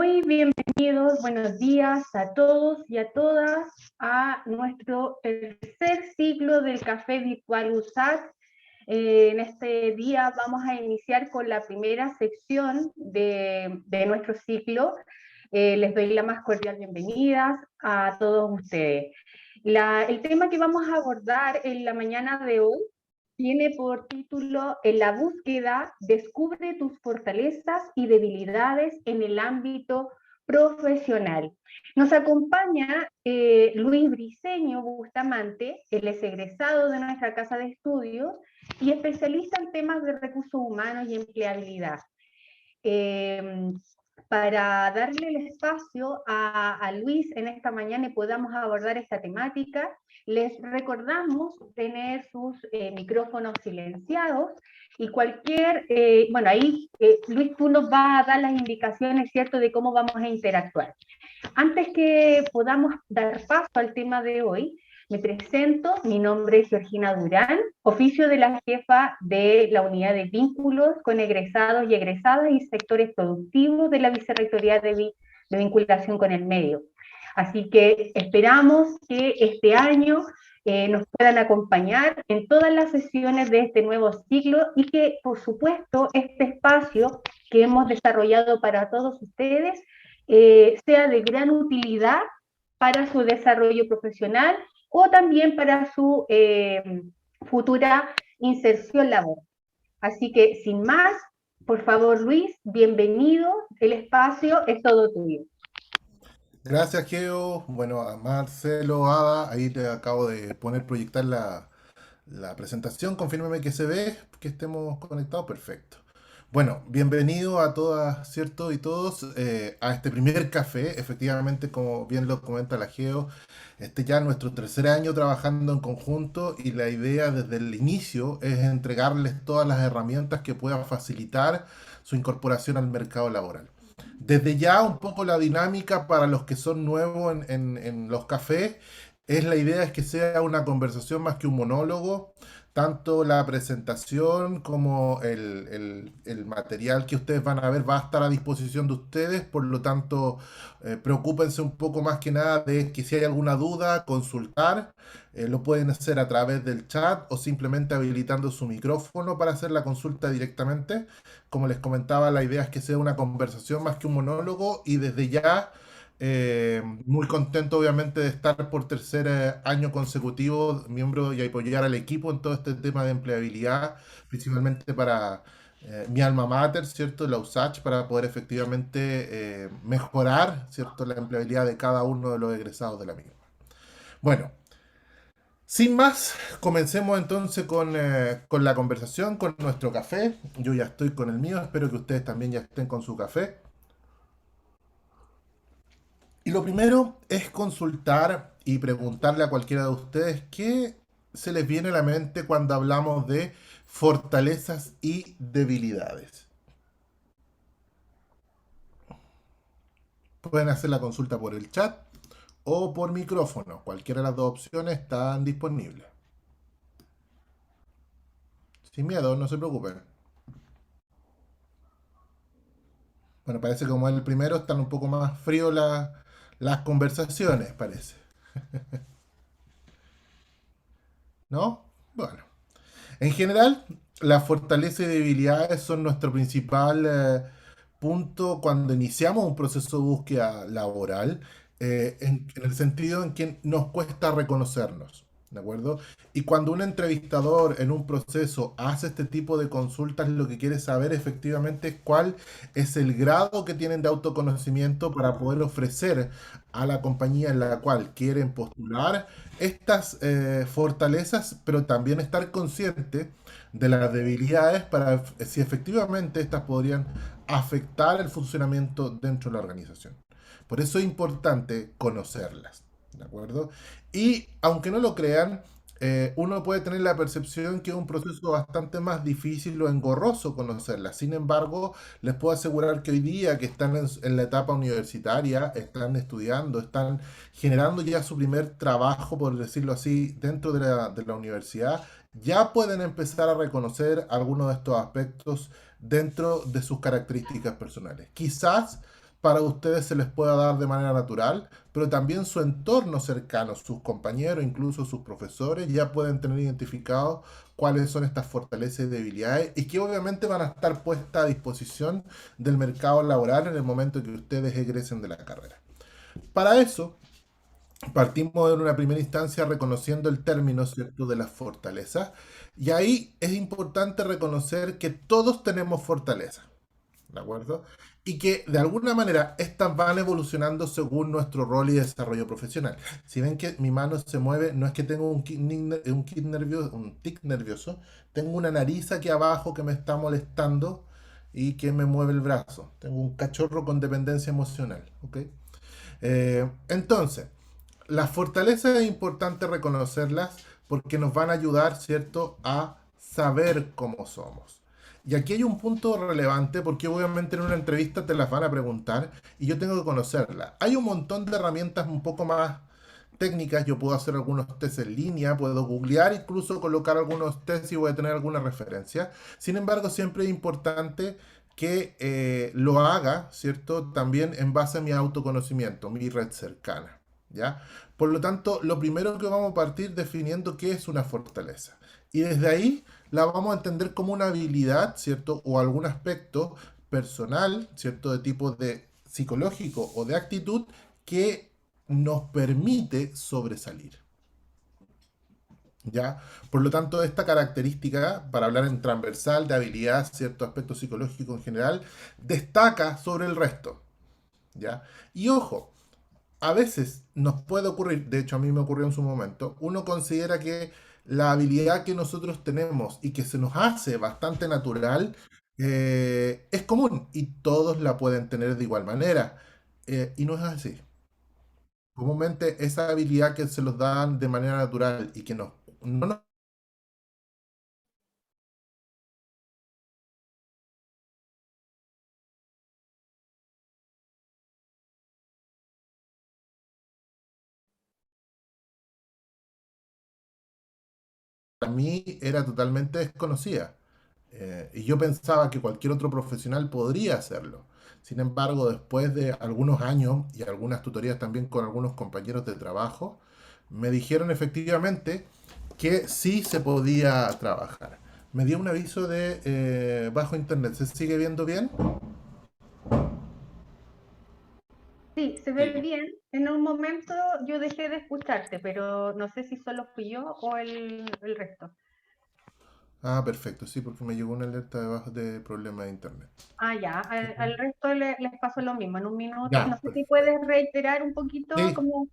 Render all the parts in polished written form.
Muy bienvenidos, buenos días a todos y a todas a nuestro tercer ciclo del Café Virtual USAC. En este día vamos a iniciar con la primera sección de nuestro ciclo. Les doy la más cordial bienvenida a todos ustedes. El tema que vamos a abordar en la mañana de hoy tiene por título En la búsqueda, descubre tus fortalezas y debilidades en el ámbito profesional. Nos acompaña Luis Briceño Bustamante, él es egresado de nuestra casa de estudios y especialista en temas de recursos humanos y empleabilidad. Eh, para darle el espacio a Luis en esta mañana y podamos abordar esta temática, les recordamos tener sus micrófonos silenciados y bueno, ahí Luis, tú nos vas a dar las indicaciones, ¿cierto?, de cómo vamos a interactuar. Antes que podamos dar paso al tema de hoy, me presento, mi nombre es Georgina Durán, oficio de la jefa de la unidad de vínculos con egresados y egresadas y sectores productivos de la Vicerrectoría de Vinculación con el Medio. Así que esperamos que este año nos puedan acompañar en todas las sesiones de este nuevo ciclo y que, por supuesto, este espacio que hemos desarrollado para todos ustedes sea de gran utilidad para su desarrollo profesional o también para su futura inserción laboral. Así que, sin más, por favor, Luis, bienvenido, el espacio es todo tuyo. Gracias, Geo. Bueno, a Marcelo, Ada, ahí te acabo de proyectar la presentación. Confírmeme que se ve, que estemos conectados. Perfecto. Bueno, bienvenido a todas, ¿cierto? Y todos a este primer café. Efectivamente, como bien lo comenta la Geo, este ya es nuestro tercer año trabajando en conjunto y la idea desde el inicio es entregarles todas las herramientas que puedan facilitar su incorporación al mercado laboral. Desde ya un poco la dinámica para los que son nuevos en los cafés es la idea es que sea una conversación más que un monólogo, tanto la presentación como el material que ustedes van a ver va a estar a disposición de ustedes, por lo tanto preocúpense un poco más que nada de que si hay alguna duda, consultar, lo pueden hacer a través del chat o simplemente habilitando su micrófono para hacer la consulta directamente. Como les comentaba, la idea es que sea una conversación más que un monólogo y desde ya muy contento obviamente de estar por tercer año consecutivo miembro y apoyar al equipo en todo este tema de empleabilidad, principalmente para mi alma mater, ¿cierto? La USACH, para poder efectivamente mejorar, ¿cierto? La empleabilidad de cada uno de los egresados de la misma. Bueno, sin más, comencemos entonces con la conversación, con nuestro café. Yo ya estoy con el mío, espero que ustedes también ya estén con su café. Y lo primero es consultar y preguntarle a cualquiera de ustedes qué se les viene a la mente cuando hablamos de fortalezas y debilidades. Pueden hacer la consulta por el chat o por micrófono. Cualquiera de las dos opciones están disponibles. Sin miedo, no se preocupen. Bueno, parece que como es el primero están un poco más fríos las conversaciones, parece. ¿No? Bueno. En general, las fortalezas y debilidades son nuestro principal punto cuando iniciamos un proceso de búsqueda laboral, en el sentido en que nos cuesta reconocernos, ¿de acuerdo? Y cuando un entrevistador en un proceso hace este tipo de consultas, lo que quiere saber efectivamente es cuál es el grado que tienen de autoconocimiento para poder ofrecer a la compañía en la cual quieren postular estas fortalezas, pero también estar consciente de las debilidades para si efectivamente estas podrían afectar el funcionamiento dentro de la organización. Por eso es importante conocerlas, ¿de acuerdo? Y aunque no lo crean, uno puede tener la percepción que es un proceso bastante más difícil o engorroso conocerlas. Sin embargo, les puedo asegurar que hoy día que están en la etapa universitaria, están estudiando, están generando ya su primer trabajo, por decirlo así, dentro de la universidad, ya pueden empezar a reconocer algunos de estos aspectos dentro de sus características personales. Quizás para ustedes se les pueda dar de manera natural, pero también su entorno cercano, sus compañeros, incluso sus profesores, ya pueden tener identificados cuáles son estas fortalezas y debilidades y que obviamente van a estar puestas a disposición del mercado laboral en el momento que ustedes egresen de la carrera. Para eso, partimos en una primera instancia reconociendo el término, ¿cierto?, de las fortalezas. Y ahí es importante reconocer que todos tenemos fortalezas, ¿de acuerdo? Y que de alguna manera estas van evolucionando según nuestro rol y desarrollo profesional. Si ven que mi mano se mueve, no es que tengo un tic nervioso, tengo una nariz aquí abajo que me está molestando y que me mueve el brazo. Tengo un cachorro con dependencia emocional, ¿ok? Entonces, las fortalezas es importante reconocerlas porque nos van a ayudar, ¿cierto?, a saber cómo somos. Y aquí hay un punto relevante porque obviamente en una entrevista te las van a preguntar y yo tengo que conocerlas. Hay un montón de herramientas un poco más técnicas, yo puedo hacer algunos tests en línea, puedo googlear, incluso colocar algunos tests y voy a tener alguna referencia. Sin embargo, siempre es importante que lo haga, ¿cierto? También en base a mi autoconocimiento, mi red cercana, ¿ya? Por lo tanto, lo primero que vamos a partir definiendo qué es una fortaleza. Y desde ahí la vamos a entender como una habilidad, ¿cierto? O algún aspecto personal, ¿cierto? De tipo de psicológico o de actitud que nos permite sobresalir. ¿Ya? Por lo tanto, esta característica, para hablar en transversal de habilidad, cierto aspecto psicológico en general, destaca sobre el resto. ¿Ya? Y ojo, a veces nos puede ocurrir, de hecho a mí me ocurrió en su momento, uno considera que la habilidad que nosotros tenemos y que se nos hace bastante natural es común y todos la pueden tener de igual manera. Y no es así. Comúnmente esa habilidad que se los dan de manera natural y que no nos a mí era totalmente desconocida. Y yo pensaba que cualquier otro profesional podría hacerlo. Sin embargo, después de algunos años y algunas tutorías también con algunos compañeros de trabajo, me dijeron efectivamente que sí se podía trabajar. Me dio un aviso de bajo internet. ¿Se sigue viendo bien? Sí, se ve Sí. bien. En un momento yo dejé de escucharte, pero no sé si solo fui yo o el resto. Ah, perfecto, sí, porque me llegó una alerta de problema de internet. Ah, ya, al resto les pasó lo mismo. En un minuto, no Ya, sé si puedes reiterar un poquito, sí, como,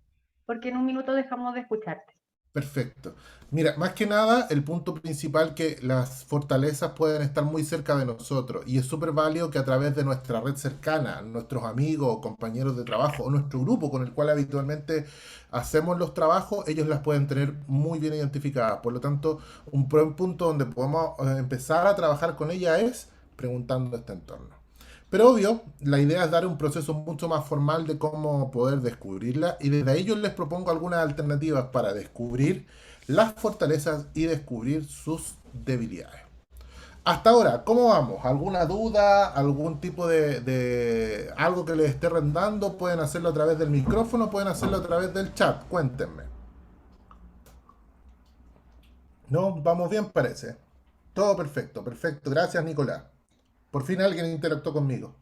porque en un minuto dejamos de escucharte. perfecto. Mira, más que nada, el punto principal que las fortalezas pueden estar muy cerca de nosotros y es súper válido que a través de nuestra red cercana, nuestros amigos o compañeros de trabajo o nuestro grupo con el cual habitualmente hacemos los trabajos, ellos las pueden tener muy bien identificadas. Por lo tanto, un buen punto donde podemos empezar a trabajar con ella es preguntando este entorno. Pero obvio, la idea es dar un proceso mucho más formal de cómo poder descubrirla y desde ahí yo les propongo algunas alternativas para descubrir las fortalezas y descubrir sus debilidades. Hasta ahora, ¿cómo vamos? ¿Alguna duda? ¿Algún tipo de algo que les esté rondando? Pueden hacerlo a través del micrófono, pueden hacerlo a través del chat. Cuéntenme. ¿No? ¿Vamos bien? Parece. Todo perfecto, perfecto. Gracias, Nicolás. Por fin alguien interactuó conmigo.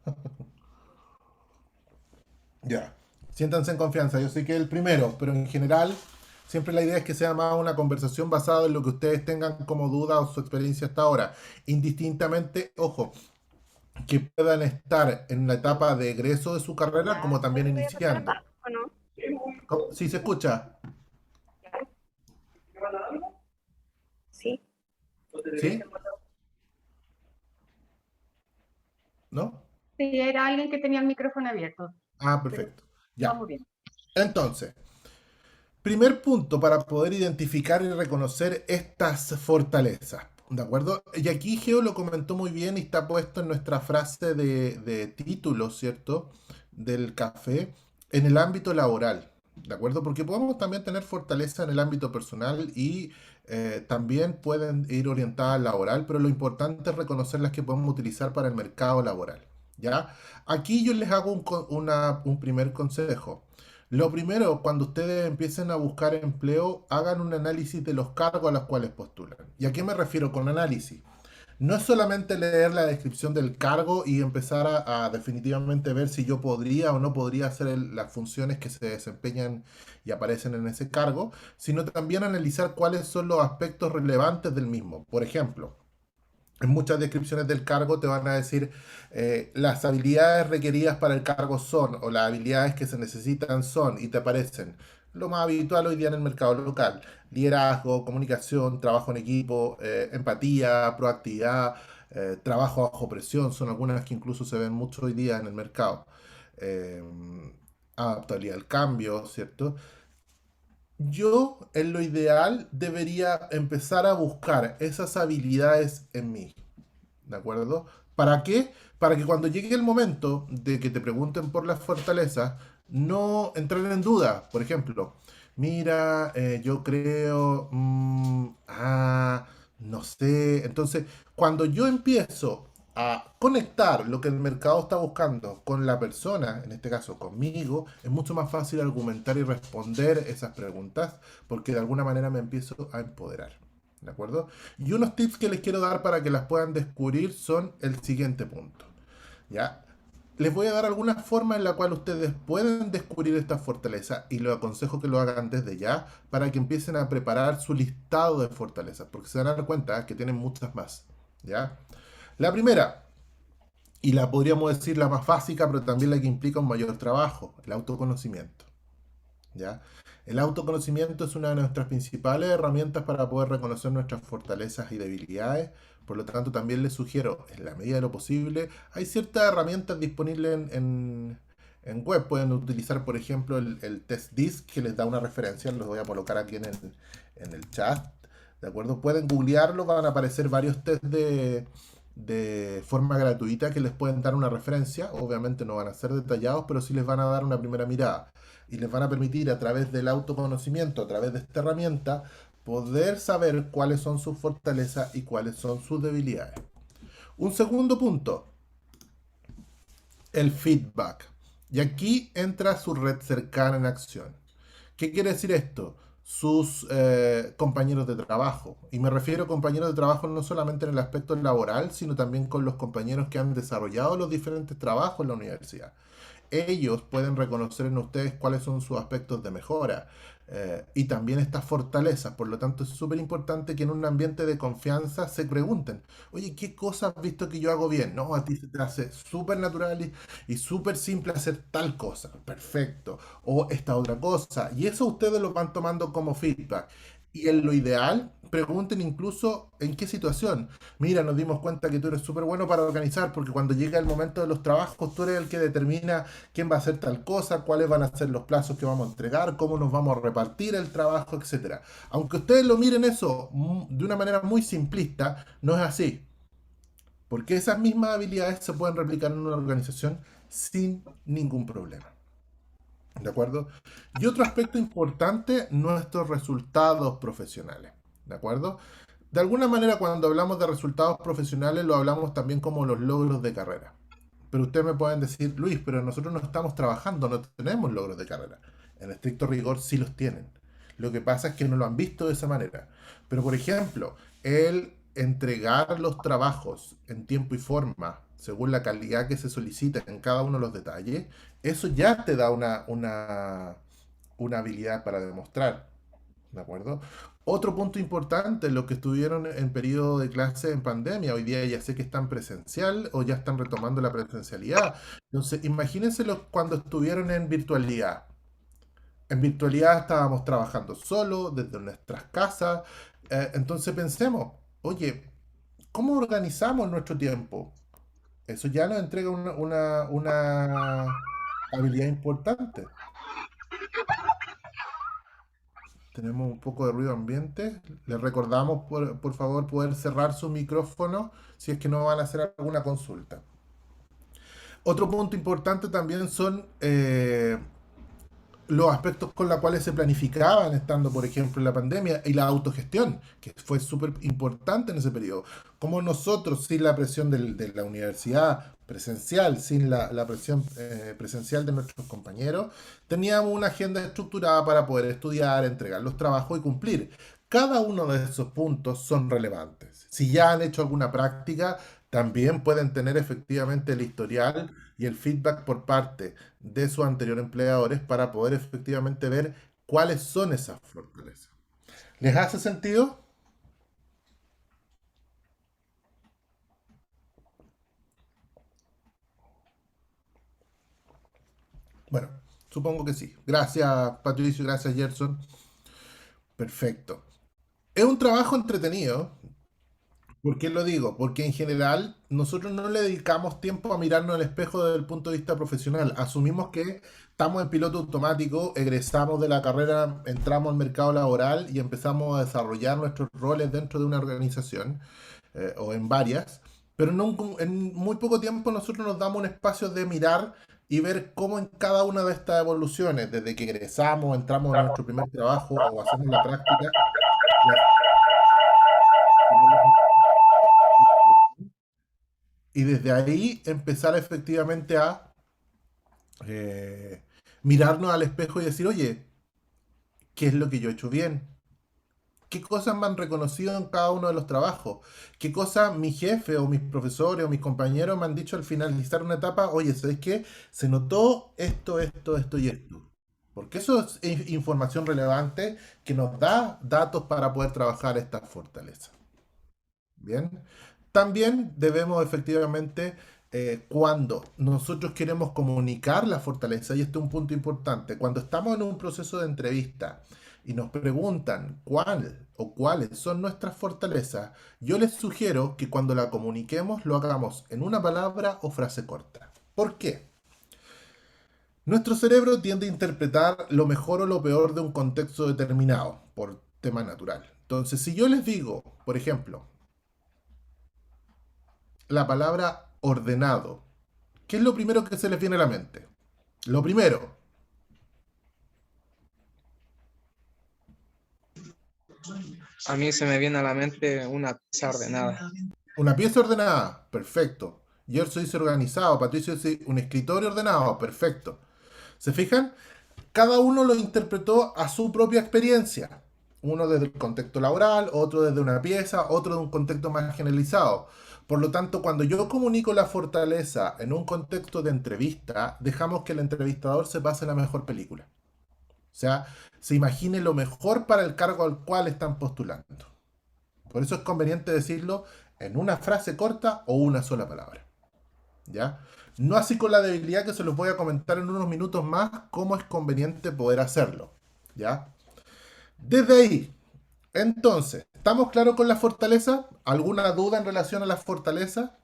Ya, siéntanse en confianza. Yo sé que es el primero, pero en general siempre la idea es que sea más una conversación basada en lo que ustedes tengan como duda o su experiencia hasta ahora. Indistintamente, ojo, que puedan estar en la etapa de egreso de su carrera Ya, como también ¿puedo pasar iniciando. o no? ¿Sí se escucha? Sí. ¿Sí? ¿No? Sí, era alguien que tenía el micrófono abierto, Ah, pero perfecto. Ya. vamos bien. Entonces, primer punto para poder identificar y reconocer estas fortalezas. ¿De acuerdo? Y aquí Geo lo comentó muy bien y está puesto en nuestra frase de título, ¿cierto? Del café, en el ámbito laboral. ¿De acuerdo? Porque podemos también tener fortaleza en el ámbito personal y también pueden ir orientadas al laboral, pero lo importante es reconocer las que podemos utilizar para el mercado laboral. ¿Ya? Aquí yo les hago un primer consejo. Lo primero, cuando ustedes empiecen a buscar empleo, hagan un análisis de los cargos a los cuales postulan. ¿Y a qué me refiero con análisis? No es solamente leer la descripción del cargo y empezar a definitivamente ver si yo podría o no podría hacer las funciones que se desempeñan y aparecen en ese cargo, sino también analizar cuáles son los aspectos relevantes del mismo. Por ejemplo, en muchas descripciones del cargo te van a decir las habilidades requeridas para el cargo son, o las habilidades que se necesitan son, y te aparecen lo más habitual hoy día en el mercado local: liderazgo, comunicación, trabajo en equipo, empatía, proactividad, trabajo bajo presión, son algunas que incluso se ven mucho hoy día en el mercado. Eh, Adaptabilidad al cambio, ¿cierto? Yo, en lo ideal, debería empezar a buscar esas habilidades en mí. ¿De acuerdo? ¿Para qué? Para que cuando llegue el momento de que te pregunten por las fortalezas, no entrar en duda. Por ejemplo, mira, yo creo, no sé. Entonces, cuando yo empiezo a conectar lo que el mercado está buscando con la persona, en este caso conmigo, es mucho más fácil argumentar y responder esas preguntas porque de alguna manera me empiezo a empoderar. ¿De acuerdo? Y unos tips que les quiero dar para que las puedan descubrir son el siguiente punto. ¿Ya? Les voy a dar algunas formas en la cual ustedes pueden descubrir esta fortaleza y les aconsejo que lo hagan desde ya para que empiecen a preparar su listado de fortalezas, porque se van a dar cuenta que tienen muchas más. ¿Ya? La primera, y la podríamos decir la más básica, pero también la que implica un mayor trabajo: el autoconocimiento. ¿Ya? El autoconocimiento es una de nuestras principales herramientas para poder reconocer nuestras fortalezas y debilidades. Por lo tanto, también les sugiero, en la medida de lo posible, hay ciertas herramientas disponibles en web. Pueden utilizar, por ejemplo, el test DISC, que les da una referencia, los voy a colocar aquí en el chat. ¿De acuerdo? Pueden googlearlo, van a aparecer varios test de forma gratuita que les pueden dar una referencia. Obviamente no van a ser detallados, pero sí les van a dar una primera mirada y les van a permitir, a través del autoconocimiento, a través de esta herramienta, poder saber cuáles son sus fortalezas y cuáles son sus debilidades. Un segundo punto, el feedback. Y aquí entra su red cercana en acción. ¿Qué quiere decir esto? Sus compañeros de trabajo. Y me refiero a compañeros de trabajo no solamente en el aspecto laboral, sino también con los compañeros que han desarrollado los diferentes trabajos en la universidad. Ellos pueden reconocer en ustedes cuáles son sus aspectos de mejora y también estas fortalezas. Por lo tanto, es súper importante que en un ambiente de confianza se pregunten: oye, ¿qué cosa has visto que yo hago bien? No, a ti se te hace súper natural y súper simple hacer tal cosa. Perfecto. O esta otra cosa. Y eso ustedes lo van tomando como feedback. Y en lo ideal, pregunten incluso en qué situación. Mira, nos dimos cuenta que tú eres súper bueno para organizar, porque cuando llega el momento de los trabajos, tú eres el que determina quién va a hacer tal cosa, cuáles van a ser los plazos que vamos a entregar, cómo nos vamos a repartir el trabajo, etcétera. Aunque ustedes lo miren eso de una manera muy simplista, no es así, porque esas mismas habilidades se pueden replicar en una organización sin ningún problema. ¿De acuerdo? Y otro aspecto importante, nuestros resultados profesionales. ¿De acuerdo? De alguna manera, cuando hablamos de resultados profesionales, lo hablamos también como los logros de carrera. Pero ustedes me pueden decir: Luis, pero nosotros no estamos trabajando, no tenemos logros de carrera. En estricto rigor sí los tienen. Lo que pasa es que no lo han visto de esa manera. Pero, por ejemplo, el entregar los trabajos en tiempo y forma, según la calidad que se solicita en cada uno de los detalles, eso ya te da una habilidad para demostrar. ¿De acuerdo? Otro punto importante, los que estuvieron en periodo de clase en pandemia, hoy día ya sé que están presencial o ya están retomando la presencialidad. Entonces, imagínense cuando estuvieron en virtualidad. En virtualidad estábamos trabajando solo, desde nuestras casas. Entonces pensemos: oye, ¿cómo organizamos nuestro tiempo? Eso ya nos entrega una habilidad importante. Tenemos un poco de ruido ambiente. Les recordamos, por favor, poder cerrar su micrófono si es que no van a hacer alguna consulta. Otro punto importante también son los aspectos con los cuales se planificaban estando, por ejemplo, en la pandemia, y la autogestión, que fue súper importante en ese periodo. Como nosotros, sin la presión de la universidad presencial, sin la presión presencial de nuestros compañeros, teníamos una agenda estructurada para poder estudiar, entregar los trabajos y cumplir. Cada uno de esos puntos son relevantes. Si ya han hecho alguna práctica, también pueden tener efectivamente el historial y el feedback por parte de sus anteriores empleadores para poder efectivamente ver cuáles son esas fortalezas. ¿Les hace sentido? Bueno, supongo que sí. Gracias, Patricio, gracias, Gerson. Perfecto. Es un trabajo entretenido. ¿Por qué lo digo? Porque en general nosotros no le dedicamos tiempo a mirarnos al espejo desde el punto de vista profesional. Asumimos que estamos en piloto automático, egresamos de la carrera, entramos al mercado laboral y empezamos a desarrollar nuestros roles dentro de una organización o en varias, pero en muy poco tiempo nosotros nos damos un espacio de mirar y ver cómo en cada una de estas evoluciones, desde que egresamos, entramos a nuestro primer trabajo o hacemos la práctica, y desde ahí empezar efectivamente a eh, mirarnos al espejo y decir, oye, ¿qué es lo que yo he hecho bien? ¿Qué cosas me han reconocido en cada uno de los trabajos? ¿Qué cosas mi jefe o mis profesores o mis compañeros me han dicho al finalizar una etapa? Oye, ¿sabes qué? Se notó esto y esto. Porque eso es información relevante que nos da datos para poder trabajar estas fortalezas. Bien. También debemos efectivamente, cuando nosotros queremos comunicar la fortaleza, y este es un punto importante, cuando estamos en un proceso de entrevista y nos preguntan cuál o cuáles son nuestras fortalezas, yo les sugiero que cuando la comuniquemos lo hagamos en una palabra o frase corta. ¿Por qué? Nuestro cerebro tiende a interpretar lo mejor o lo peor de un contexto determinado, por tema natural. Entonces, si yo les digo, por ejemplo, la palabra ordenado, ¿qué es lo primero que se les viene a la mente? Lo primero, A mí se me viene a la mente una pieza ordenada. una pieza ordenada, perfecto. Gerso dice organizado, Patricio dice un escritorio ordenado, perfecto. ¿Se fijan? Cada uno lo interpretó a su propia experiencia. Uno desde el contexto laboral, otro desde una pieza, otro de un contexto más generalizado. Por lo tanto, cuando yo comunico la fortaleza en un contexto de entrevista, dejamos que el entrevistador se pase la mejor película. O sea, se imagine lo mejor para el cargo al cual están postulando. Por eso es conveniente decirlo en una frase corta o una sola palabra. ¿Ya? No así con la debilidad que se los voy a comentar en unos minutos más, cómo es conveniente poder hacerlo. ¿Ya? Desde ahí, entonces, ¿estamos claros con la fortaleza? ¿Alguna duda en relación a la fortaleza?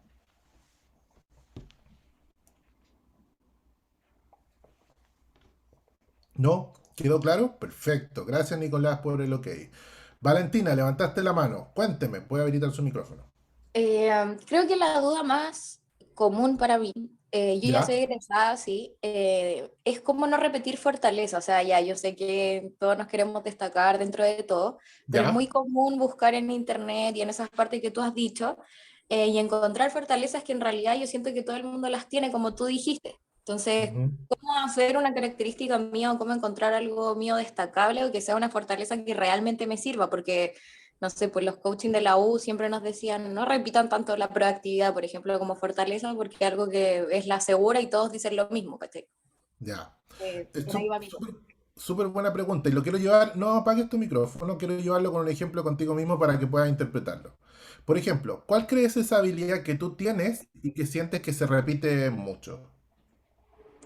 ¿No? ¿Quedó claro? Perfecto. Gracias, Nicolás, por el ok. Valentina, levantaste la mano. Cuénteme, puede habilitar su micrófono. Creo que la duda más común para mí, yo ya soy ¿Ya? egresada, sí, es cómo no repetir fortaleza. O sea, ya yo sé que todos nos queremos destacar dentro de todo, pero es muy ¿Ya? común buscar en internet y en esas partes que tú has dicho y encontrar fortalezas que en realidad yo siento que todo el mundo las tiene, como tú dijiste. Entonces, Ujú. ¿cómo hacer una característica mía o cómo encontrar algo mío destacable o que sea una fortaleza que realmente me sirva? Porque no sé, pues los coaching de la U siempre nos decían, no repitan tanto la proactividad, por ejemplo, como fortaleza, porque es algo que es la segura y todos dicen lo mismo, ¿cachai? Ya. Por ahí va mi duda. Súper súper buena pregunta. Y lo quiero llevar, no apagues tu micrófono, quiero llevarlo con un ejemplo contigo mismo para que puedas interpretarlo. Por ejemplo, ¿cuál crees esa habilidad que tú tienes y que sientes que se repite mucho?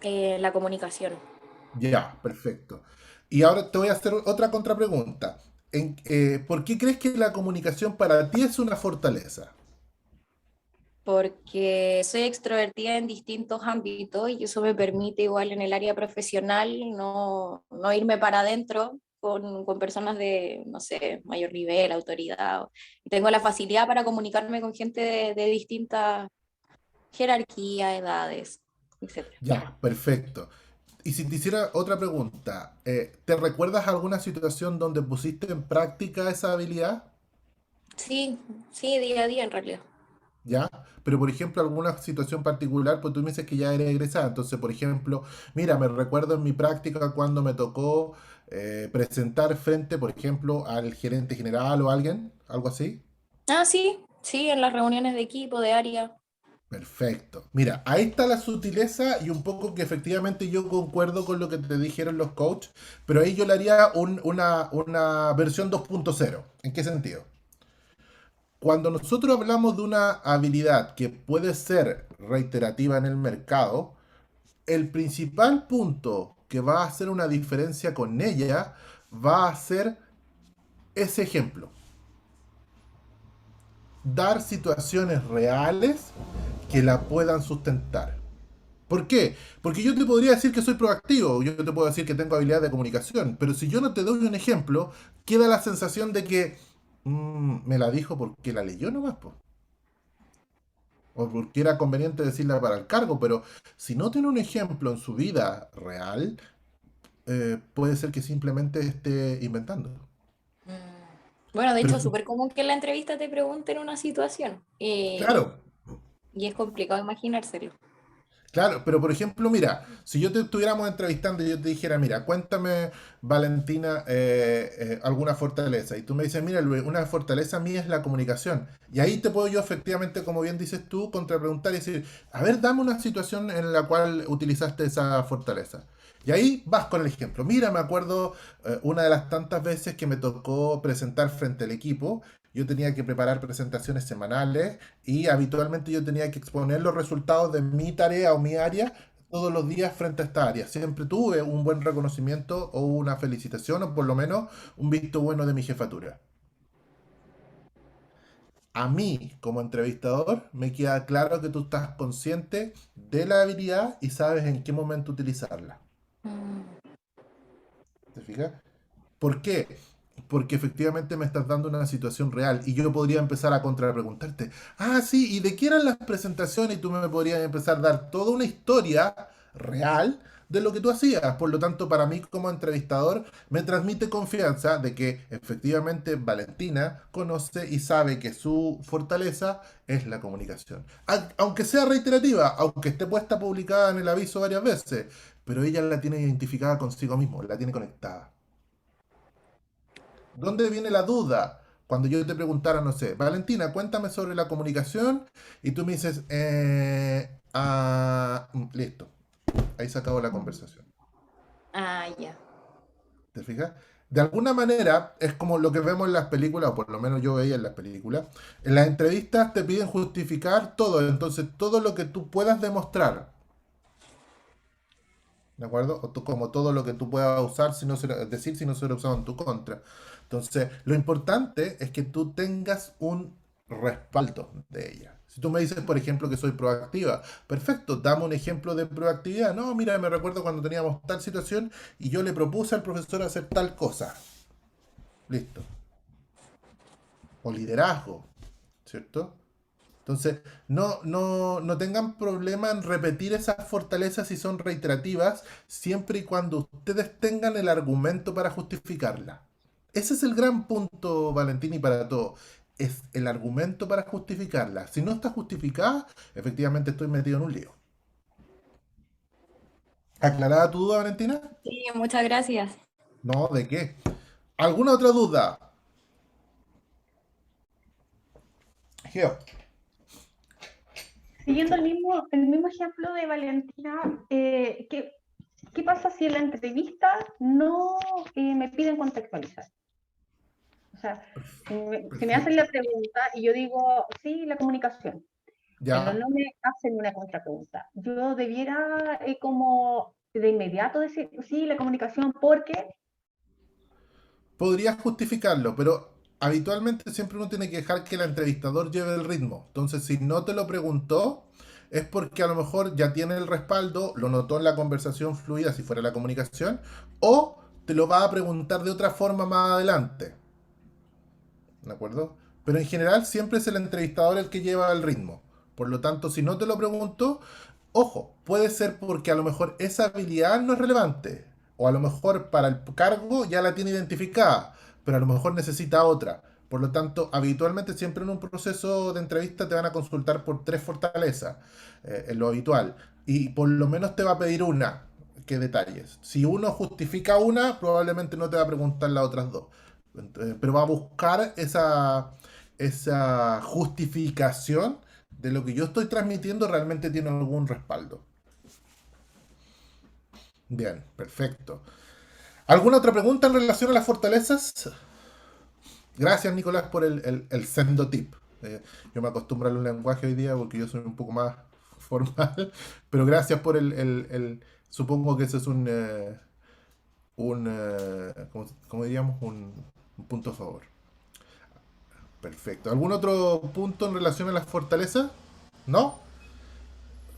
La comunicación. Ya, perfecto. Y ahora te voy a hacer otra contrapregunta. ¿Por qué crees que la comunicación para ti es una fortaleza? Porque soy extrovertida en distintos ámbitos y eso me permite igual en el área profesional no irme para adentro con personas de, no sé, mayor nivel, autoridad. Y tengo la facilidad para comunicarme con gente de distintas jerarquías, edades, etcétera. Ya, perfecto. Y si te hiciera otra pregunta, ¿te recuerdas alguna situación donde pusiste en práctica esa habilidad? Sí, sí, día a día en realidad. ¿Ya? Pero por ejemplo, alguna situación particular, pues tú me dices que ya eres egresada. Entonces, por ejemplo, mira, me recuerdo en mi práctica cuando me tocó presentar frente, por ejemplo, al gerente general o alguien, algo así. Ah, sí, sí, en las reuniones de equipo, de área. Perfecto. Mira, ahí está la sutileza y un poco que efectivamente yo concuerdo con lo que te dijeron los coaches, pero ahí yo le haría una versión 2.0. ¿En qué sentido? Cuando nosotros hablamos de una habilidad que puede ser reiterativa en el mercado, el principal punto que va a hacer una diferencia con ella va a ser ese ejemplo. Dar situaciones reales que la puedan sustentar. ¿Por qué? Porque yo te podría decir que soy proactivo, yo te puedo decir que tengo habilidad de comunicación, pero si yo no te doy un ejemplo, queda la sensación de que me la dijo porque la leyó nomás, po. O porque era conveniente decirla para el cargo, pero si no tiene un ejemplo en su vida real, puede ser que simplemente esté inventando. Bueno, de Pero hecho, es súper común que en la entrevista te pregunten una situación claro, y es complicado imaginárselo. claro, pero por ejemplo, mira, si yo te estuviéramos entrevistando y yo te dijera, mira, cuéntame, Valentina, alguna fortaleza, y tú me dices, mira, Luis, una fortaleza mía es la comunicación, y ahí te puedo yo efectivamente, como bien dices tú, contrapreguntar y decir, a ver, dame una situación en la cual utilizaste esa fortaleza. Y ahí vas con el ejemplo. Mira, me acuerdo una de las tantas veces que me tocó presentar frente al equipo. Yo tenía que preparar presentaciones semanales y habitualmente yo tenía que exponer los resultados de mi tarea o mi área todos los días frente a esta área. Siempre tuve un buen reconocimiento o una felicitación o por lo menos un visto bueno de mi jefatura. A mí, como entrevistador, me queda claro que tú estás consciente de la habilidad y sabes en qué momento utilizarla. ¿Te fijas? ¿Por qué? Porque efectivamente me estás dando una situación real y yo podría empezar a contrapreguntarte, ah, sí, ¿y de qué eran las presentaciones? Y tú me podrías empezar a dar toda una historia real de lo que tú hacías. Por lo tanto, para mí como entrevistador me transmite confianza de que efectivamente Valentina conoce y sabe que su fortaleza es la comunicación. Aunque sea reiterativa, aunque esté puesta publicada en el aviso varias veces, pero ella la tiene identificada consigo mismo, la tiene conectada. ¿Dónde viene la duda? Cuando yo te preguntara, no sé, Valentina, cuéntame sobre la comunicación y tú me dices, listo, ahí se acabó la conversación. Ah, ya. ¿Te fijas? De alguna manera es como lo que vemos en las películas, o por lo menos yo veía en las películas. En las entrevistas te piden justificar todo, entonces todo lo que tú puedas demostrar, ¿de acuerdo? Como todo lo que tú puedas usar, si no será, decir si no será usado en tu contra. Entonces, lo importante es que tú tengas un respaldo de ella. Si tú me dices, por ejemplo, que soy proactiva, perfecto, dame un ejemplo de proactividad. No, mira, me recuerdo cuando teníamos tal situación y yo le propuse al profesor hacer tal cosa. Listo. O liderazgo, ¿cierto? Entonces, no tengan problema en repetir esas fortalezas si son reiterativas, siempre y cuando ustedes tengan el argumento para justificarla. Ese es el gran punto, Valentín, y para todo. Es el argumento para justificarla. Si no está justificada, efectivamente estoy metido en un lío. ¿Aclarada tu duda, Valentina? Sí, muchas gracias. No, ¿de qué? ¿Alguna otra duda? Geo. Siguiendo el mismo ejemplo de Valentina, ¿qué pasa si en la entrevista no me piden contextualizar? O sea, si me hacen la Perfecto. pregunta y yo digo, sí, la comunicación, pero Ya. no me hacen una contrapregunta, yo debiera como de inmediato decir, sí, la comunicación, porque, Podrías justificarlo, pero habitualmente siempre uno tiene que dejar que el entrevistador lleve el ritmo. Entonces, si no te lo preguntó, es porque a lo mejor ya tiene el respaldo, lo notó en la conversación fluida, si fuera la comunicación, o te lo va a preguntar de otra forma más adelante. ¿De acuerdo? Pero en general siempre es el entrevistador el que lleva el ritmo. Por lo tanto, si no te lo preguntó, Ojo, puede ser porque a lo mejor esa habilidad no es relevante, o a lo mejor para el cargo ya la tiene identificada, pero a lo mejor necesita otra. Por lo tanto, habitualmente siempre en un proceso de entrevista te van a consultar por 3 fortalezas, en lo habitual, y por lo menos te va a pedir una que detalles. Si uno justifica una, probablemente no te va a preguntar las otras dos. Pero va a buscar esa justificación de lo que yo estoy transmitiendo realmente tiene algún respaldo. Bien, perfecto. ¿Alguna otra pregunta en relación a las fortalezas? Gracias, Nicolás, por el sendo tip. Yo me acostumbro al lenguaje hoy día porque yo soy un poco más formal, pero gracias por supongo que ese es ¿cómo diríamos? Un punto a favor. Perfecto. ¿Algún otro punto en relación a las fortalezas? ¿No?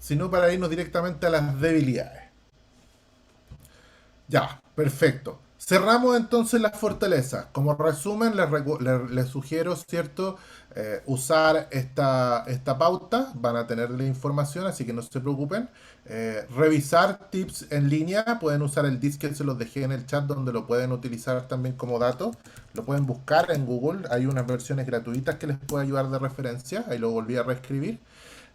Sino para irnos directamente a las debilidades. Ya, perfecto. Cerramos entonces las fortalezas. Como resumen, les sugiero, ¿cierto? Usar esta pauta. Van a tener la información, así que no se preocupen. Revisar tips en línea. Pueden usar el Discord, se los dejé en el chat, donde lo pueden utilizar también como dato. Lo pueden buscar en Google. Hay unas versiones gratuitas que les puede ayudar de referencia. Ahí lo volví a reescribir.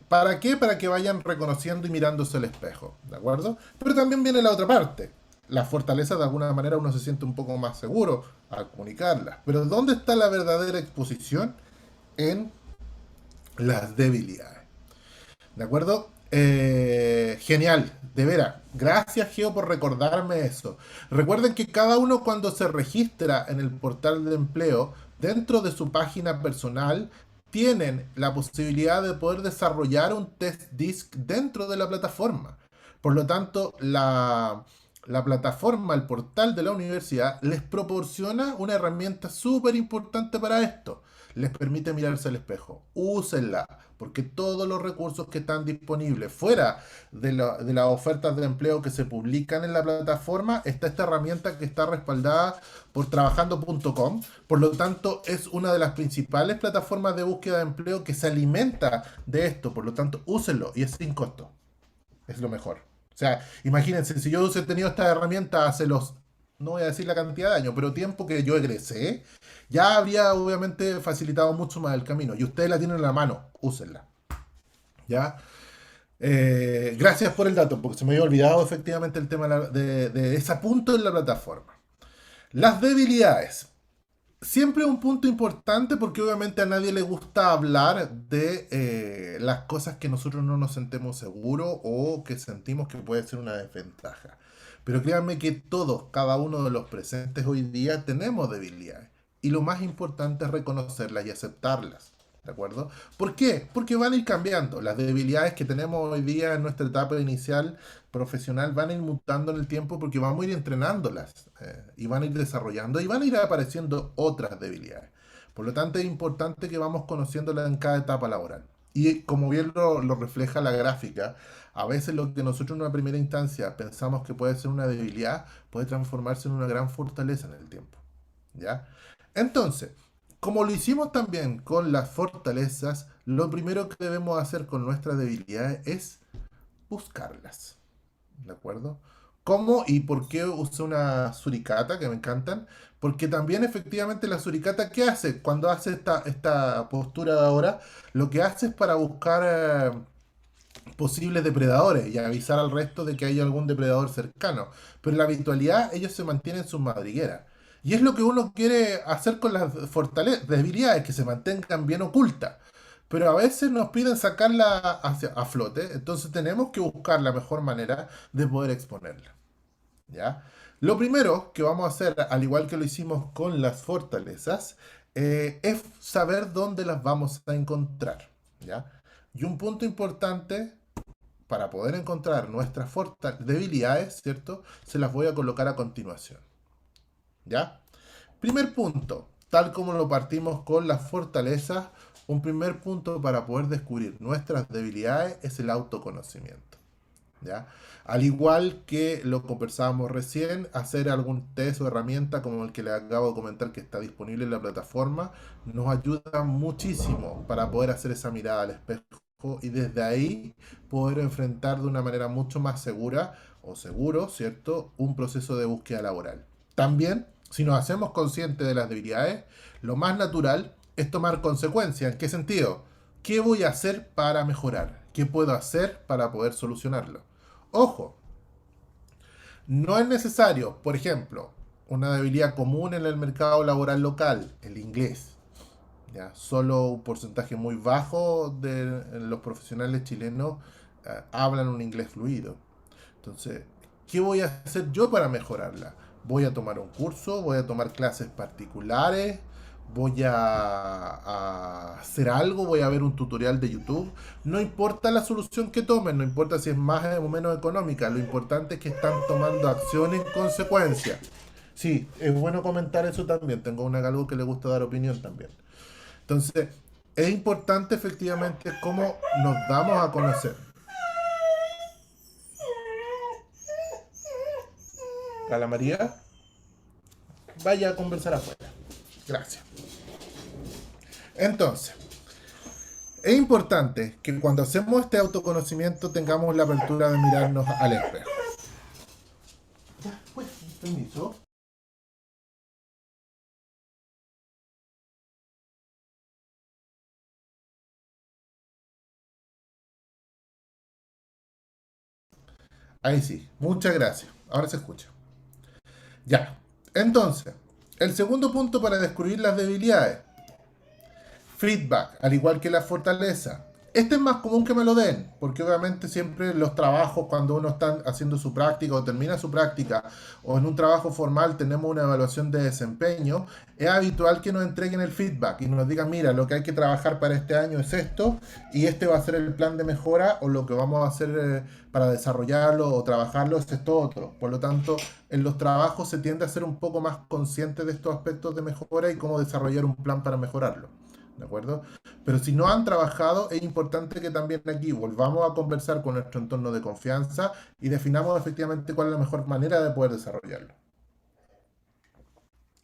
¿Para qué? Para que vayan reconociendo y mirándose el espejo, ¿de acuerdo? Pero también viene la otra parte. Las fortalezas, de alguna manera, uno se siente un poco más seguro al comunicarlas. Pero ¿dónde está la verdadera exposición? En las debilidades. ¿De acuerdo? Genial, de veras. Gracias, Geo, por recordarme eso. Recuerden que cada uno, cuando se registra en el portal de empleo, dentro de su página personal, tienen la posibilidad de poder desarrollar un test disc dentro de la plataforma. Por lo tanto, la plataforma, el portal de la universidad, les proporciona una herramienta súper importante para esto. Les permite mirarse al espejo. Úsenla, porque todos los recursos que están disponibles fuera de las ofertas de empleo que se publican en la plataforma, está esta herramienta que está respaldada por trabajando.com. Por lo tanto, es una de las principales plataformas de búsqueda de empleo que se alimenta de esto. Por lo tanto, úsenlo y es sin costo. Es lo mejor. O sea, imagínense, si yo hubiese tenido esta herramienta hace no voy a decir la cantidad de años, pero tiempo que yo egresé, ya habría obviamente facilitado mucho más el camino. Y ustedes la tienen en la mano, úsenla. ¿Ya? Gracias por el dato, porque se me había olvidado efectivamente el tema de ese punto en la plataforma. Las debilidades. Siempre un punto importante porque obviamente a nadie le gusta hablar de las cosas que nosotros no nos sentemos seguros o que sentimos que puede ser una desventaja. Pero créanme que todos, cada uno de los presentes hoy día tenemos debilidades. Y lo más importante es reconocerlas y aceptarlas. ¿De acuerdo? ¿Por qué? Porque van a ir cambiando. Las debilidades que tenemos hoy día en nuestra etapa inicial profesional van a ir mutando en el tiempo porque vamos a ir entrenándolas y van a ir desarrollando y van a ir apareciendo otras debilidades. Por lo tanto, es importante que vamos conociéndolas en cada etapa laboral. Y como bien lo refleja la gráfica, a veces lo que nosotros en una primera instancia pensamos que puede ser una debilidad puede transformarse en una gran fortaleza en el tiempo. ¿Ya? Entonces, como lo hicimos también con las fortalezas, lo primero que debemos hacer con nuestras debilidades es buscarlas. ¿De acuerdo? ¿Cómo y por qué usé una suricata que me encantan? Porque también efectivamente la suricata, ¿qué hace? Cuando hace esta postura de ahora, lo que hace es para buscar posibles depredadores y avisar al resto de que hay algún depredador cercano. Pero en la habitualidad ellos se mantienen en sus madrigueras. Y es lo que uno quiere hacer con las debilidades, que se mantengan bien ocultas. Pero a veces nos piden sacarla a flote, entonces tenemos que buscar la mejor manera de poder exponerla. ¿Ya? Lo primero que vamos a hacer, al igual que lo hicimos con las fortalezas, es saber dónde las vamos a encontrar. ¿Ya? Y un punto importante para poder encontrar nuestras debilidades, ¿cierto? Se las voy a colocar a continuación. ¿Ya? Primer punto, tal como lo partimos con las fortalezas, un primer punto para poder descubrir nuestras debilidades es el autoconocimiento. ¿Ya? Al igual que lo conversábamos recién, hacer algún test o herramienta como el que les acabo de comentar que está disponible en la plataforma, nos ayuda muchísimo para poder hacer esa mirada al espejo y desde ahí poder enfrentar de una manera mucho más segura o seguro, ¿cierto?, un proceso de búsqueda laboral. También, si nos hacemos conscientes de las debilidades, lo más natural es tomar consecuencias. ¿En qué sentido? ¿Qué voy a hacer para mejorar? ¿Qué puedo hacer para poder solucionarlo? Ojo, no es necesario, por ejemplo, una debilidad común en el mercado laboral local, el inglés. ¿Ya? Solo un porcentaje muy bajo de los profesionales chilenos hablan un inglés fluido. Entonces, ¿qué voy a hacer yo para mejorarla? Voy a tomar un curso, voy a tomar clases particulares, voy a hacer algo, voy a ver un tutorial de YouTube. No importa la solución que tomen, no importa si es más o menos económica, lo importante es que están tomando acción en consecuencia. Sí, es bueno comentar eso también. Tengo algo que le gusta dar opinión también. Entonces, es importante efectivamente cómo nos damos a conocer. Cala María, vaya a conversar afuera. Gracias. Entonces, es importante que cuando hacemos este autoconocimiento tengamos la apertura de mirarnos al espejo. Ya, pues, permiso. Ahí sí, muchas gracias. Ahora se escucha. Ya, entonces, el segundo punto para descubrir las debilidades. Feedback, al igual que la fortaleza. Este es más común que me lo den, porque obviamente siempre los trabajos, cuando uno está haciendo su práctica o termina su práctica, o en un trabajo formal tenemos una evaluación de desempeño, es habitual que nos entreguen el feedback y nos digan, mira, lo que hay que trabajar para este año es esto, y este va a ser el plan de mejora, o lo que vamos a hacer para desarrollarlo o trabajarlo es esto otro. Por lo tanto, en los trabajos se tiende a ser un poco más consciente de estos aspectos de mejora y cómo desarrollar un plan para mejorarlo. ¿De acuerdo? Pero si no han trabajado, es importante que también aquí volvamos a conversar con nuestro entorno de confianza y definamos efectivamente cuál es la mejor manera de poder desarrollarlo.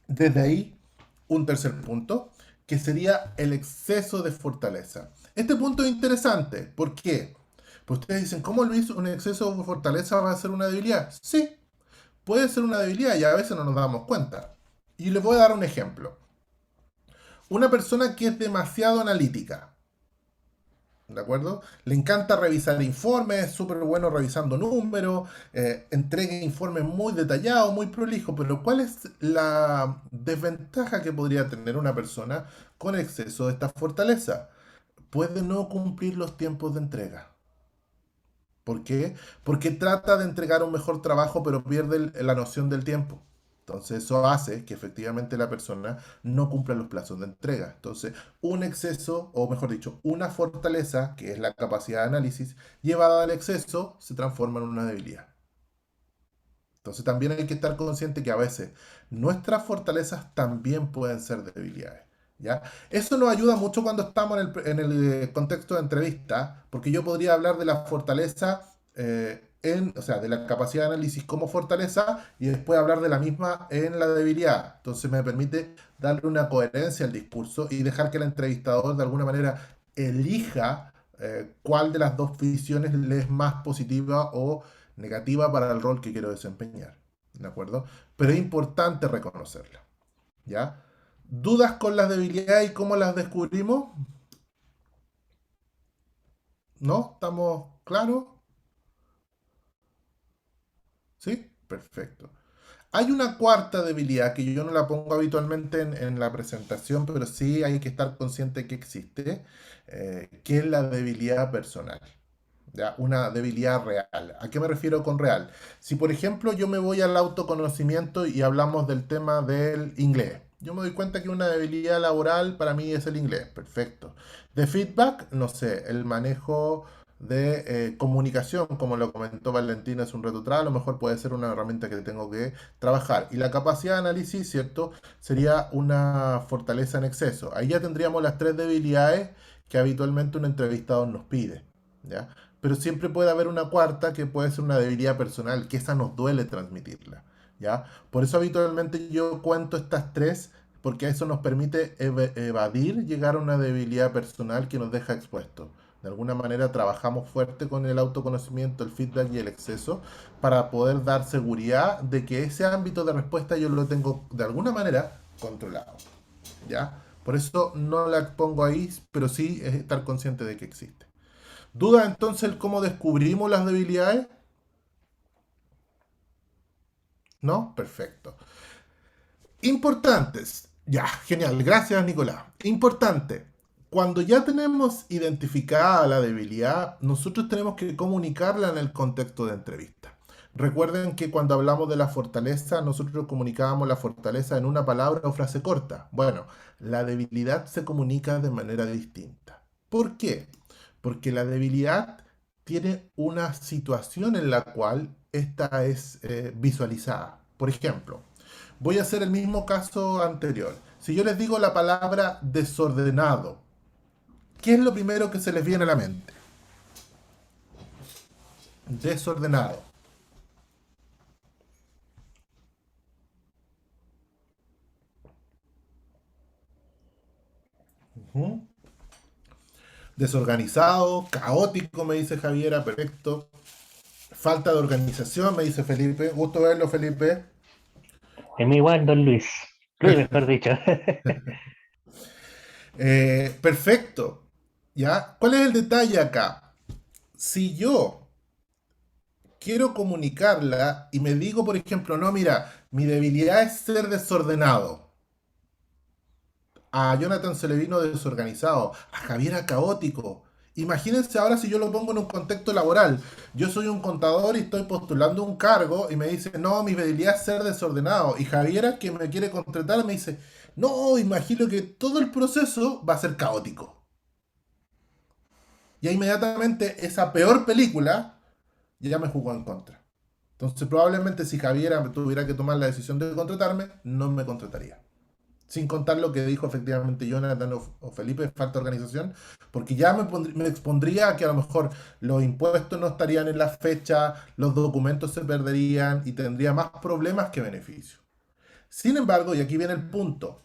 Desde ahí, un tercer punto, que sería el exceso de fortaleza. Este punto es interesante. ¿Por qué? Pues ustedes dicen, ¿cómo Luis un exceso de fortaleza va a ser una debilidad? Sí, puede ser una debilidad y a veces no nos damos cuenta. Y les voy a dar un ejemplo. Una persona que es demasiado analítica, ¿de acuerdo? Le encanta revisar informes, es súper bueno revisando números, entrega informes muy detallados, muy prolijos, pero ¿cuál es la desventaja que podría tener una persona con exceso de esta fortaleza? Puede no cumplir los tiempos de entrega. ¿Por qué? Porque trata de entregar un mejor trabajo, pero pierde la noción del tiempo. Entonces eso hace que efectivamente la persona no cumpla los plazos de entrega. Entonces, un exceso, o mejor dicho, una fortaleza, que es la capacidad de análisis, llevada al exceso, se transforma en una debilidad. Entonces también hay que estar consciente que a veces nuestras fortalezas también pueden ser debilidades. ¿Ya? Eso nos ayuda mucho cuando estamos en el contexto de entrevista, porque yo podría hablar de la fortaleza, o sea, de la capacidad de análisis como fortaleza y después hablar de la misma en la debilidad. Entonces me permite darle una coherencia al discurso y dejar que el entrevistador de alguna manera elija cuál de las dos visiones le es más positiva o negativa para el rol que quiero desempeñar. ¿De acuerdo? Pero es importante reconocerla. ¿Ya? ¿Dudas con las debilidades y cómo las descubrimos? ¿No? ¿Estamos claros? ¿Sí? Perfecto. Hay una cuarta debilidad que yo no la pongo habitualmente en la presentación, pero sí hay que estar consciente que existe, que es la debilidad personal. ¿Ya? Una debilidad real. ¿A qué me refiero con real? Si por ejemplo yo me voy al autoconocimiento y hablamos del tema del inglés, yo me doy cuenta que una debilidad laboral para mí es el inglés, perfecto. De feedback, no sé, el manejo de comunicación, como lo comentó Valentina, es un reto atrás, a lo mejor puede ser una herramienta que tengo que trabajar. Y la capacidad de análisis, ¿cierto? Sería una fortaleza en exceso. Ahí ya tendríamos las tres debilidades que habitualmente un entrevistador nos pide, ¿ya? Pero siempre puede haber una cuarta que puede ser una debilidad personal, que esa nos duele transmitirla, ¿ya? Por eso habitualmente yo cuento estas tres, porque eso nos permite evadir llegar a una debilidad personal que nos deja expuestos, De alguna manera trabajamos fuerte con el autoconocimiento, el feedback y el exceso para poder dar seguridad de que ese ámbito de respuesta yo lo tengo de alguna manera controlado. ¿Ya? Por eso no la pongo ahí, pero sí es estar consciente de que existe. ¿Duda entonces el cómo descubrimos las debilidades? ¿No? Perfecto. Importantes. Ya, genial. Gracias, Nicolás. Importante. Cuando ya tenemos identificada la debilidad, nosotros tenemos que comunicarla en el contexto de entrevista. Recuerden que cuando hablamos de la fortaleza, nosotros comunicábamos la fortaleza en una palabra o frase corta. Bueno, la debilidad se comunica de manera distinta. ¿Por qué? Porque la debilidad tiene una situación en la cual esta es visualizada. Por ejemplo, voy a hacer el mismo caso anterior. Si yo les digo la palabra desordenado, ¿qué es lo primero que se les viene a la mente? Desordenado. Ujú. Desorganizado, caótico, me dice Javiera, perfecto. Falta de organización, me dice Felipe. Gusto verlo, Felipe. Es mi igual, don Luis. Luis, mejor dicho. Perfecto. ¿Ya? ¿Cuál es el detalle acá? Si yo quiero comunicarla y me digo, por ejemplo, no, mira, mi debilidad es ser desordenado. A Jonathan se le vino desorganizado, a Javier caótico. Imagínense ahora si yo lo pongo en un contexto laboral. Yo soy un contador y estoy postulando un cargo y me dice, no, mi debilidad es ser desordenado. Y Javiera, que me quiere contratar, me dice, no, imagino que todo el proceso va a ser caótico. Y inmediatamente esa peor película ya me jugó en contra. Entonces probablemente si Javiera tuviera que tomar la decisión de contratarme, no me contrataría. Sin contar lo que dijo efectivamente Jonathan o Felipe, falta de organización, porque ya me expondría a que a lo mejor los impuestos no estarían en la fecha, los documentos se perderían y tendría más problemas que beneficios. Sin embargo, y aquí viene el punto,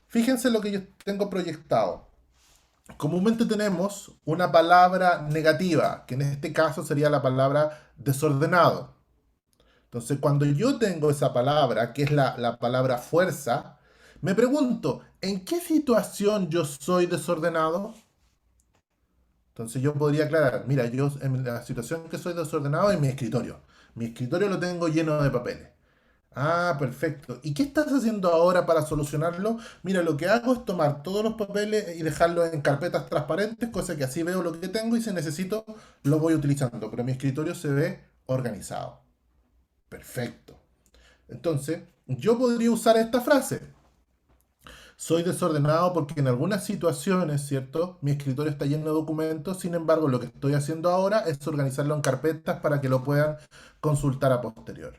fíjense lo que yo tengo proyectado. Comúnmente tenemos una palabra negativa, que en este caso sería la palabra desordenado. Entonces, cuando yo tengo esa palabra, que es la palabra fuerza, me pregunto, ¿en qué situación yo soy desordenado? Entonces yo podría aclarar, mira, yo en la situación que soy desordenado es mi escritorio. Mi escritorio lo tengo lleno de papeles. Ah, perfecto. ¿Y qué estás haciendo ahora para solucionarlo? Mira, lo que hago es tomar todos los papeles y dejarlos en carpetas transparentes, cosa que así veo lo que tengo y si necesito lo voy utilizando, pero mi escritorio se ve organizado. Perfecto. Entonces, yo podría usar esta frase. Soy desordenado porque en algunas situaciones, ¿cierto? Mi escritorio está lleno de documentos, sin embargo, lo que estoy haciendo ahora es organizarlo en carpetas para que lo puedan consultar a posterior.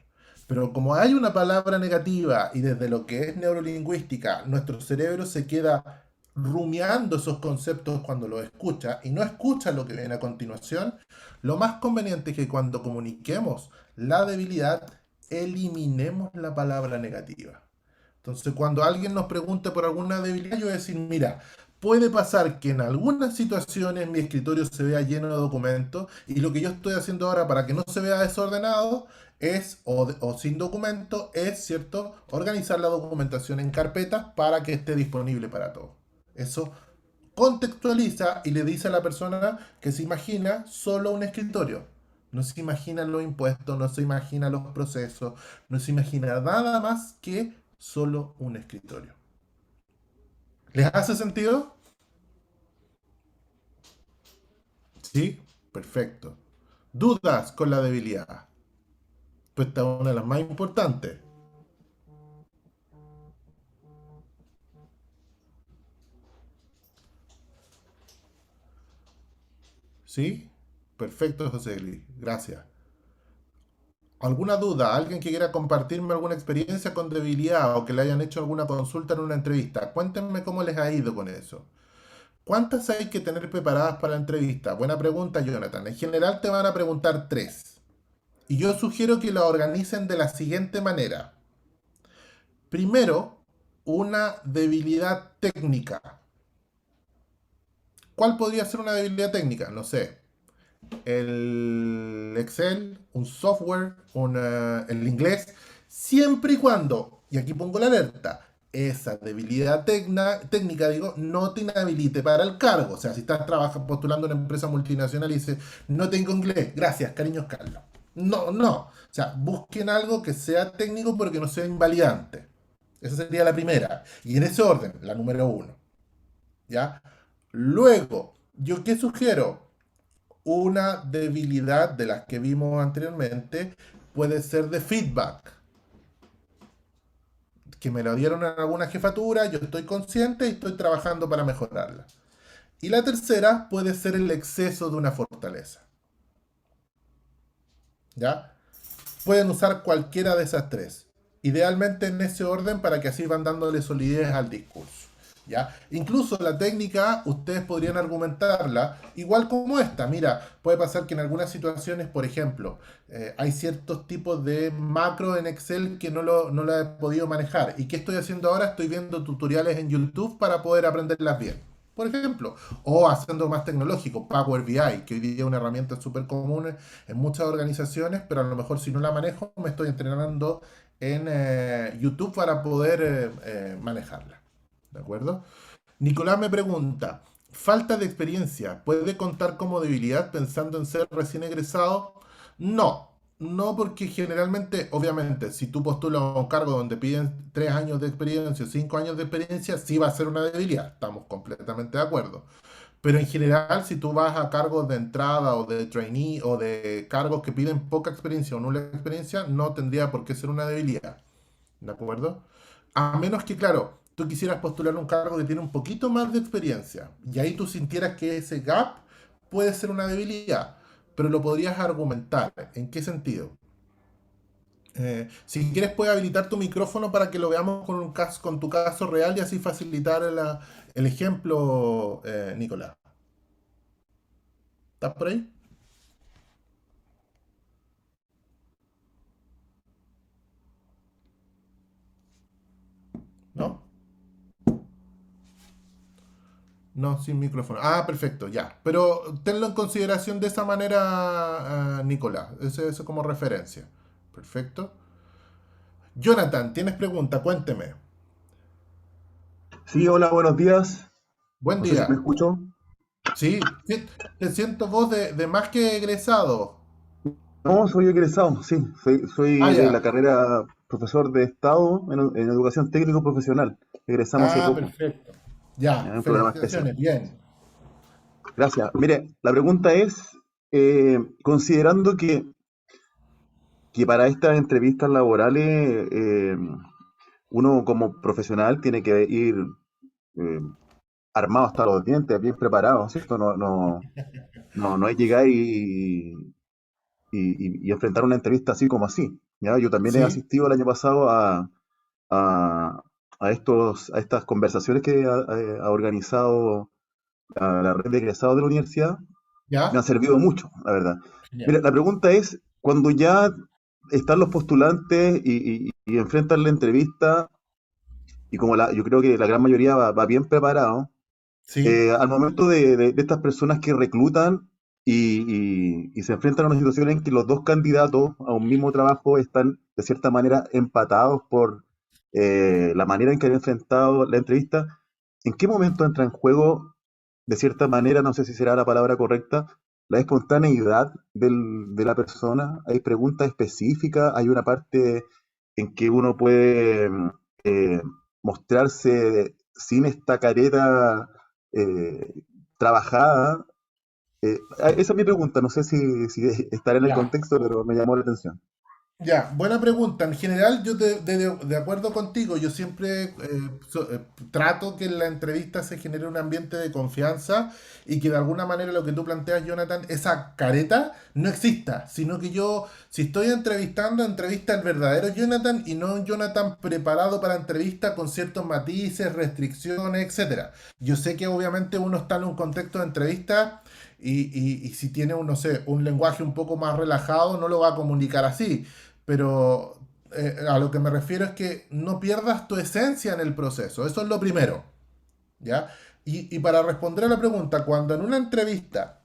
Pero como hay una palabra negativa y desde lo que es neurolingüística, nuestro cerebro se queda rumiando esos conceptos cuando los escucha y no escucha lo que viene a continuación, lo más conveniente es que cuando comuniquemos la debilidad, eliminemos la palabra negativa. Entonces, cuando alguien nos pregunte por alguna debilidad, yo voy a decir, mira, puede pasar que en algunas situaciones mi escritorio se vea lleno de documentos y lo que yo estoy haciendo ahora para que no se vea desordenado es, o sin documento, es, ¿cierto?, organizar la documentación en carpetas para que esté disponible para todos. Eso contextualiza y le dice a la persona que se imagina solo un escritorio. No se imagina los impuestos, no se imagina los procesos, no se imagina nada más que solo un escritorio. ¿Les hace sentido? Sí, perfecto. ¿Dudas con la debilidad? Pues esta es una de las más importantes. ¿Sí? Perfecto, José Luis. Gracias. ¿Alguna duda? ¿Alguien que quiera compartirme alguna experiencia con debilidad o que le hayan hecho alguna consulta en una entrevista? Cuéntenme cómo les ha ido con eso. ¿Cuántas hay que tener preparadas para la entrevista? Buena pregunta, Jonathan. En general te van a preguntar 3. Y yo sugiero que la organicen de la siguiente manera. Primero, una debilidad técnica. ¿Cuál podría ser una debilidad técnica? No sé, el Excel, un software, el inglés, siempre y cuando, y aquí pongo la alerta, esa debilidad técnica, digo, no te inhabilite para el cargo. O sea, si estás trabajando, postulando en una empresa multinacional y dices, no tengo inglés, gracias, cariños Carlos. No, no. O sea, busquen algo que sea técnico pero que no sea invalidante. Esa sería la primera. Y en ese orden, la número uno. ¿Ya? Luego, ¿yo qué sugiero? Una debilidad de las que vimos anteriormente puede ser de feedback, que me lo dieron en alguna jefatura, yo estoy consciente y estoy trabajando para mejorarla. Y la tercera puede ser el exceso de una fortaleza. ¿Ya? Pueden usar cualquiera de esas tres. Idealmente en ese orden para que así van dándole solidez al discurso. ¿Ya? Incluso la técnica, ustedes podrían argumentarla igual como esta. Mira, puede pasar que en algunas situaciones, por ejemplo, hay ciertos tipos de macro en Excel que no la he podido manejar. ¿Y qué estoy haciendo ahora? Estoy viendo tutoriales en YouTube para poder aprenderlas bien. Por ejemplo, o haciendo más tecnológico, Power BI, que hoy día es una herramienta súper común en muchas organizaciones, pero a lo mejor si no la manejo, me estoy entrenando en YouTube para poder manejarla. ¿De acuerdo? Nicolás me pregunta, ¿falta de experiencia puede contar como debilidad pensando en ser recién egresado? No, no porque generalmente, obviamente, si tú postulas a un cargo donde piden 3 años de experiencia o 5 años de experiencia, sí va a ser una debilidad, estamos completamente de acuerdo. Pero en general, si tú vas a cargos de entrada o de trainee o de cargos que piden poca experiencia o nula experiencia, no tendría por qué ser una debilidad. ¿De acuerdo? A menos que, claro, tú quisieras postular un cargo que tiene un poquito más de experiencia y ahí tú sintieras que ese gap puede ser una debilidad, pero lo podrías argumentar. ¿En qué sentido? Si quieres, puedes habilitar tu micrófono para que lo veamos con, con tu caso real y así facilitar el ejemplo, Nicolás. ¿Estás por ahí? ¿No? No, sin micrófono. Ah, perfecto, ya. Pero tenlo en consideración de esa manera, Nicolás. Eso como referencia. Perfecto. Jonathan, ¿tienes pregunta? Cuénteme. Sí, hola, buenos días. Buen No sé si me día. escucho. Sí, sí, te siento voz de más que egresado. No, soy egresado, sí. Ah, Soy de la ya. carrera profesor de Estado en educación técnico profesional. Egresamos hace Ah, poco, perfecto. en Ya, un programa especial. felicitaciones, bien. Gracias. Mire, la pregunta es, considerando que para estas entrevistas laborales uno como profesional tiene que ir eh, armado hasta los dientes, bien preparado, ¿cierto? No es llegar y enfrentar una entrevista así como así. ¿Ya? Yo también he Sí, asistido el año pasado a, a estas conversaciones que ha organizado la red de egresados de la universidad. Me han ya. servido mucho, la verdad. Genial. Mira, la pregunta es, cuando ya están los postulantes y enfrentan la entrevista, y como yo creo que la gran mayoría va bien preparado, Sí, al momento de estas personas que reclutan y se enfrentan a una situación en que los dos candidatos a un mismo trabajo están de cierta manera empatados por la manera en que han enfrentado la entrevista, ¿en qué momento entra en juego, de cierta manera, no sé si será la palabra correcta, la espontaneidad de la persona? ¿Hay preguntas específicas? ¿Hay una parte en que uno puede eh, mostrarse sin esta careta eh, trabajada? Esa es mi pregunta, no sé si estará en el ya. contexto, pero me llamó la atención. Ya, buena pregunta. En general, yo de acuerdo contigo, yo siempre trato que en la entrevista se genere un ambiente de confianza y que de alguna manera lo que tú planteas, Jonathan, esa careta no exista, sino que yo, si estoy entrevistando, entrevista al verdadero Jonathan y no un Jonathan preparado para entrevista con ciertos matices, restricciones, etcétera. Yo sé que obviamente uno está en un contexto de entrevista y si tiene un, no sé, un lenguaje un poco más relajado, no lo va a comunicar así, pero a lo que me refiero es que no pierdas tu esencia en el proceso. Eso es lo primero, ¿ya? Y para responder a la pregunta, cuando en una entrevista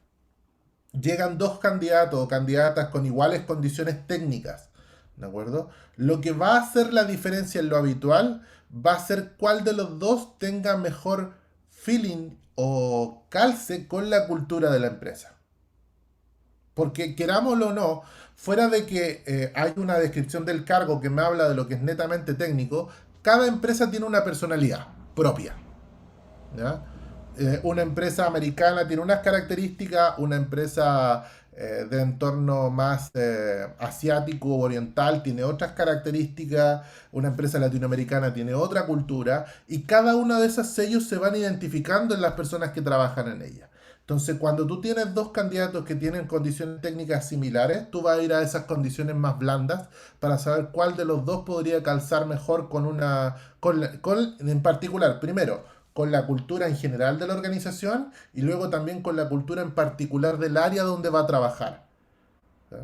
llegan dos candidatos o candidatas con iguales condiciones técnicas, ¿de acuerdo? Lo que va a hacer la diferencia en lo habitual va a ser cuál de los dos tenga mejor feeling o calce con la cultura de la empresa. Porque querámoslo o no, fuera de que hay una descripción del cargo que me habla de lo que es netamente técnico, cada empresa tiene una personalidad propia. ¿Ya? Una empresa americana tiene unas características, una empresa de entorno más asiático o oriental tiene otras características, una empresa latinoamericana tiene otra cultura, y cada una de esas sellos se van identificando en las personas que trabajan en ella. Entonces, cuando tú tienes dos candidatos que tienen condiciones técnicas similares, tú vas a ir a esas condiciones más blandas para saber cuál de los dos podría calzar mejor con en particular, primero, con la cultura en general de la organización y luego también con la cultura en particular del área donde va a trabajar.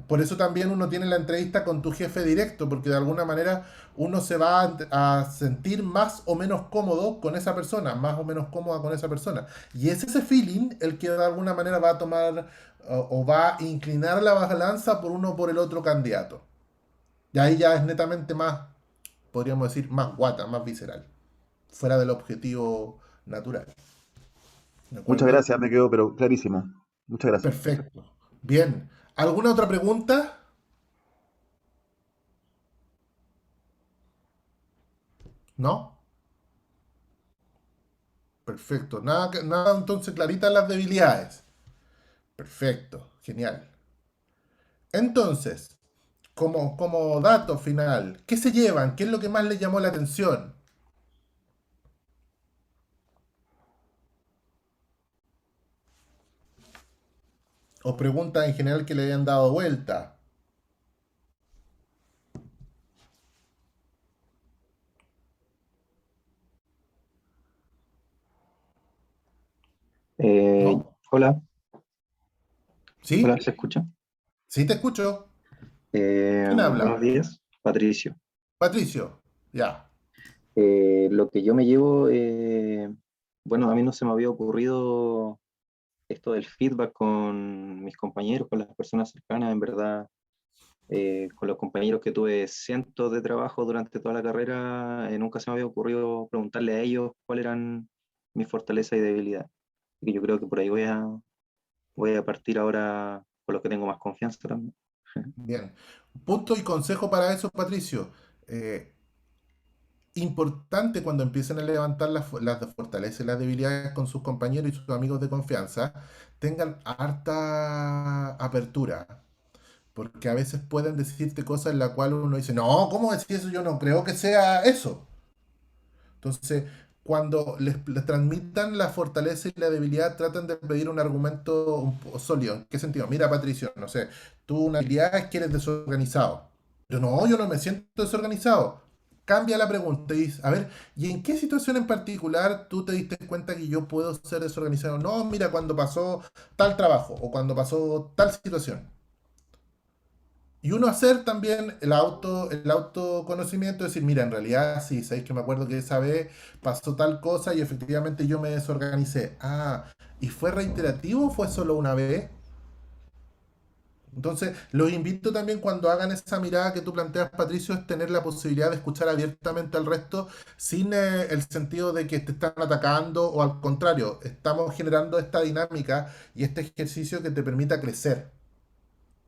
Por eso también uno tiene la entrevista con tu jefe directo, porque de alguna manera uno se va a sentir más o menos cómodo con esa persona, más o menos cómoda con esa persona. Y es ese feeling el que de alguna manera va a tomar o va a inclinar la balanza por uno o por el otro candidato. Y ahí ya es netamente más, podríamos decir, más guata, más visceral, fuera del objetivo natural. ¿De Muchas acuerdo? gracias, me quedó, pero clarísimo. Muchas gracias. Perfecto. Bien. ¿Alguna otra pregunta? ¿No? Perfecto. Nada, nada entonces claritas las debilidades. Perfecto. Genial. Entonces, como dato final, ¿qué se llevan? ¿Qué es lo que más les llamó la atención? O preguntas en general que le hayan dado vuelta. ¿No? Hola, hola, ¿Sí? ¿se escucha? ¿Sí te escucho? ¿Quién Buenos habla? días, Patricio. Patricio. Ya. Lo que yo me llevo, bueno, a mí no se me había ocurrido esto del feedback con mis compañeros, con las personas cercanas, en verdad, con los compañeros que tuve cientos de trabajo durante toda la carrera, nunca se me había ocurrido preguntarle a ellos cuáles eran mis fortalezas y debilidades. Así que yo creo que por ahí voy a partir ahora con los que tengo más confianza también. Bien. Punto y consejo para eso, Patricio. Eh, Importante cuando empiecen a levantar las fortalezas y las debilidades con sus compañeros y sus amigos de confianza, tengan harta apertura, porque a veces pueden decirte cosas en las cuales uno dice, no, ¿cómo decir eso? Yo no creo que sea eso. Entonces, cuando les transmitan la fortaleza y la debilidad, traten de pedir un argumento sólido. ¿En qué sentido? Mira, Patricio, no sé, tú una habilidad es que eres desorganizado. Pero no, yo no me siento desorganizado. Cambia la pregunta y dice, a ver, ¿y en qué situación en particular tú te diste cuenta que yo puedo ser desorganizado? No, mira, cuando pasó tal trabajo o cuando pasó tal situación. Y uno hacer también el autoconocimiento, decir, mira, en realidad sí, sabéis que me acuerdo que esa vez pasó tal cosa y efectivamente yo me desorganicé. Ah, ¿y fue reiterativo o fue solo una vez? Entonces, los invito también cuando hagan esa mirada que tú planteas, Patricio, es tener la posibilidad de escuchar abiertamente al resto sin el sentido de que te están atacando o al contrario, estamos generando esta dinámica y este ejercicio que te permita crecer.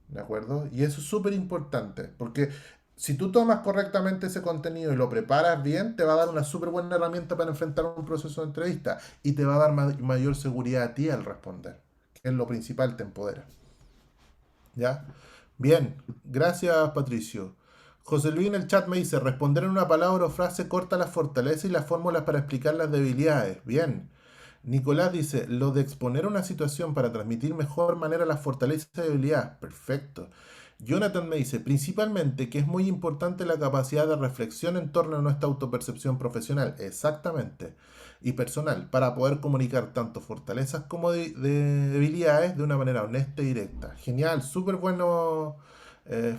¿De acuerdo? Y eso es súper importante, porque si tú tomas correctamente ese contenido y lo preparas bien, te va a dar una súper buena herramienta para enfrentar un proceso de entrevista y te va a dar mayor seguridad a ti al responder, que es lo principal, te empodera. ¿Ya? Bien, gracias Patricio. José Luis en el chat me dice, responder en una palabra o frase corta las fortalezas y las fórmulas para explicar las debilidades. Bien. Nicolás dice, lo de exponer una situación para transmitir mejor manera las fortalezas y debilidades. Perfecto. Jonathan me dice, principalmente que es muy importante la capacidad de reflexión en torno a nuestra autopercepción profesional, exactamente, y personal, para poder comunicar tanto fortalezas como de debilidades de una manera honesta y directa. Genial, súper bueno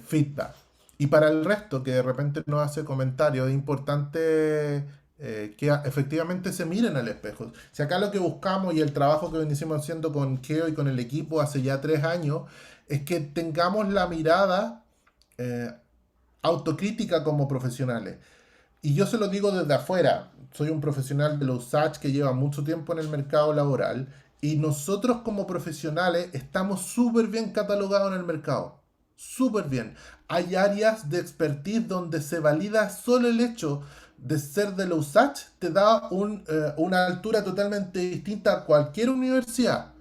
feedback. Y para el resto que de repente nos hace comentarios, es importante que efectivamente se miren al espejo. Si acá lo que buscamos y el trabajo que venimos haciendo con Keo y con el equipo hace ya 3 años es que tengamos la mirada eh, autocrítica como profesionales. Y yo se lo digo desde afuera. Soy un profesional de los USACH que lleva mucho tiempo en el mercado laboral y nosotros como profesionales estamos súper bien catalogados en el mercado. Súper bien. Hay áreas de expertise donde se valida solo el hecho de ser de los USACH, te da una altura totalmente distinta a cualquier universidad.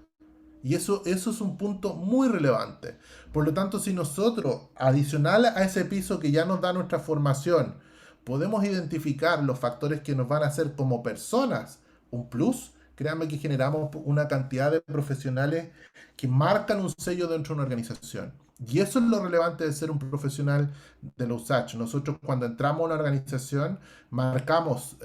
Y eso es un punto muy relevante. Por lo tanto, si nosotros, adicional a ese piso que ya nos da nuestra formación, podemos identificar los factores que nos van a hacer como personas un plus, créanme que generamos una cantidad de profesionales que marcan un sello dentro de una organización. Y eso es lo relevante de ser un profesional de la USACH. Nosotros cuando entramos a una organización la marcamos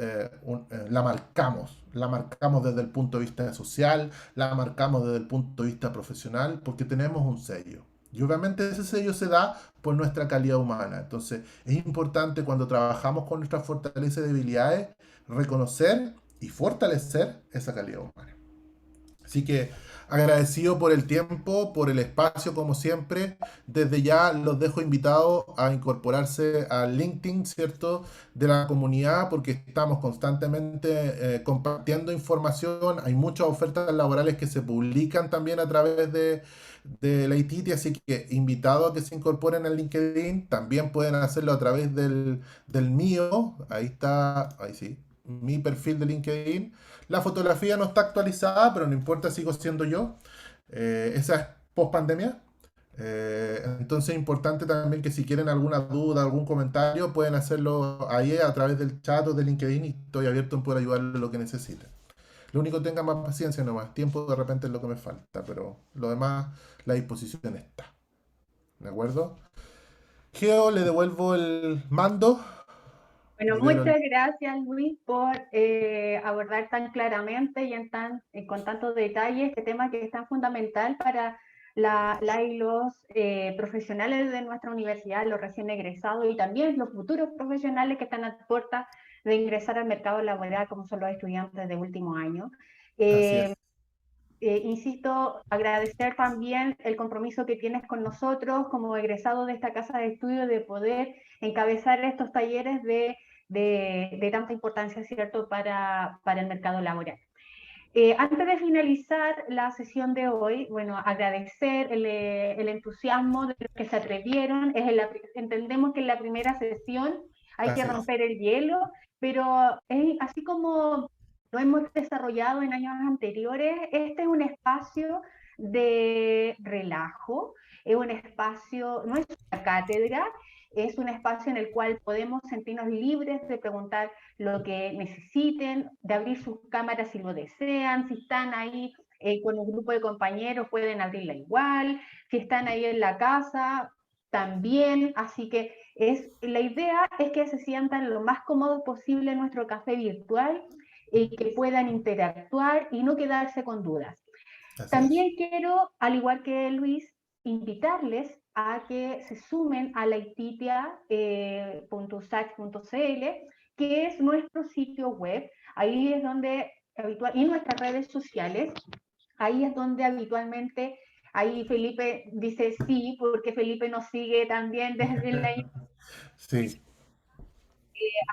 desde el punto de vista social, la marcamos desde el punto de vista profesional, porque tenemos un sello. Y obviamente ese sello se da por nuestra calidad humana. Entonces es importante cuando trabajamos con nuestras fortalezas y debilidades, reconocer y fortalecer esa calidad humana. Así que agradecido por el tiempo, por el espacio, como siempre. Desde ya los dejo invitados a incorporarse al LinkedIn, ¿cierto? De la comunidad, porque estamos constantemente compartiendo información. Hay muchas ofertas laborales que se publican también a través de la ITITI, así que invitados a que se incorporen al LinkedIn. También pueden hacerlo a través del mío. Ahí está, ahí sí, mi perfil de LinkedIn. La fotografía no está actualizada, pero no importa, sigo siendo yo. Esa es post pandemia. Entonces es importante también que si quieren alguna duda, algún comentario, pueden hacerlo ahí a través del chat o de LinkedIn y estoy abierto en poder ayudarles lo que necesiten. Lo único, tengan más paciencia nomás. Tiempo de repente es lo que me falta, pero lo demás, la disposición está. ¿De acuerdo? Geo, le devuelvo el mando. Bueno, Libero muchas gracias Luis por abordar tan claramente y con tantos detalles este tema que es tan fundamental para y los profesionales de nuestra universidad, los recién egresados y también los futuros profesionales que están a puerta de ingresar al mercado laboral como son los estudiantes de último año. Así es. Insisto, agradecer también el compromiso que tienes con nosotros como egresado de esta casa de estudio de poder encabezar estos talleres de tanta importancia, ¿cierto?, para el mercado laboral. Antes de finalizar la sesión de hoy, bueno, agradecer el entusiasmo de los que se atrevieron. Entendemos que en la primera sesión hay que romper el hielo, pero así como lo hemos desarrollado en años anteriores, este es un espacio de relajo, es un espacio, no es una cátedra, es un espacio en el cual podemos sentirnos libres de preguntar lo que necesiten, de abrir sus cámaras si lo desean, si están ahí con un grupo de compañeros pueden abrirla igual, si están ahí en la casa también, así que la idea es que se sientan lo más cómodo posible en nuestro café virtual y que puedan interactuar y no quedarse con dudas. También quiero, al igual que Luis, invitarles a que se sumen a la ititia.usach.cl, que es nuestro sitio web. Ahí es donde, y nuestras redes sociales, ahí es donde habitualmente, ahí Felipe dice sí, porque Felipe nos sigue también desde la... Sí.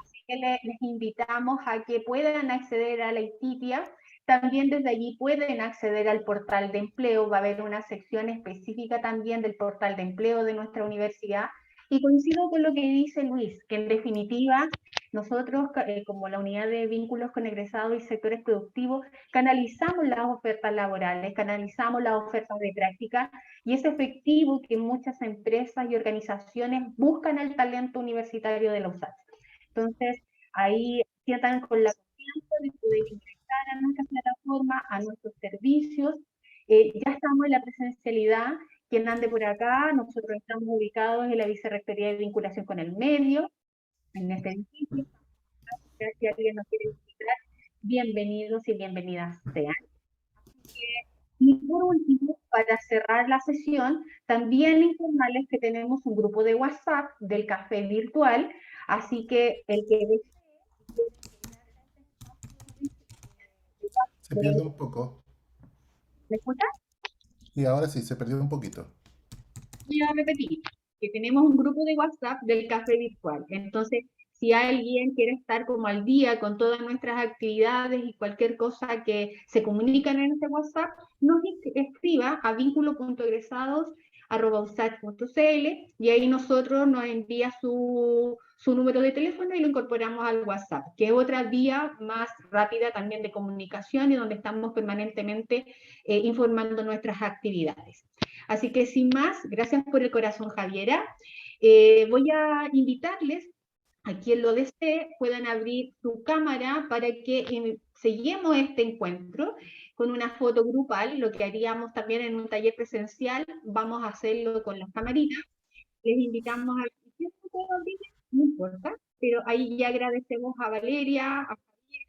Así que les invitamos a que puedan acceder a la ITITIA. También desde allí pueden acceder al portal de empleo. Va a haber una sección específica también del portal de empleo de nuestra universidad. Y coincido con lo que dice Luis, que en definitiva nosotros, como la unidad de vínculos con egresados y sectores productivos, canalizamos las ofertas laborales, canalizamos las ofertas de práctica, y es efectivo que muchas empresas y organizaciones buscan el talento universitario de la USACH. Entonces, ahí sientan con la confianza de poder ingresar a nuestra plataforma, a nuestros servicios. Ya estamos en la presencialidad. Quien ande por acá, nosotros estamos ubicados en la Vicerrectoría de Vinculación con el Medio, en este edificio. Si alguien nos quiere visitar, bienvenidos y bienvenidas sean. Y por último, para cerrar la sesión, también informarles que tenemos un grupo de WhatsApp del café virtual, así que el que desee Se pierde un poco. ¿Me escuchas? Y ahora sí, se perdió un poquito. Voy a repetir que tenemos un grupo de WhatsApp del café virtual. Entonces, si alguien quiere estar como al día con todas nuestras actividades y cualquier cosa que se comunican en ese WhatsApp, nos escriba a vínculo.egresados@usach.cl y ahí nosotros nos envía su número de teléfono y lo incorporamos al WhatsApp, que es otra vía más rápida también de comunicación y donde estamos permanentemente informando nuestras actividades. Así que sin más, gracias por el corazón, Javiera. Voy a invitarles a quien lo desee puedan abrir su cámara para que seguimos este encuentro con una foto grupal, lo que haríamos también en un taller presencial, vamos a hacerlo con las camaritas. Les invitamos a que no puedo abrir, no importa, pero ahí ya agradecemos a Valeria, a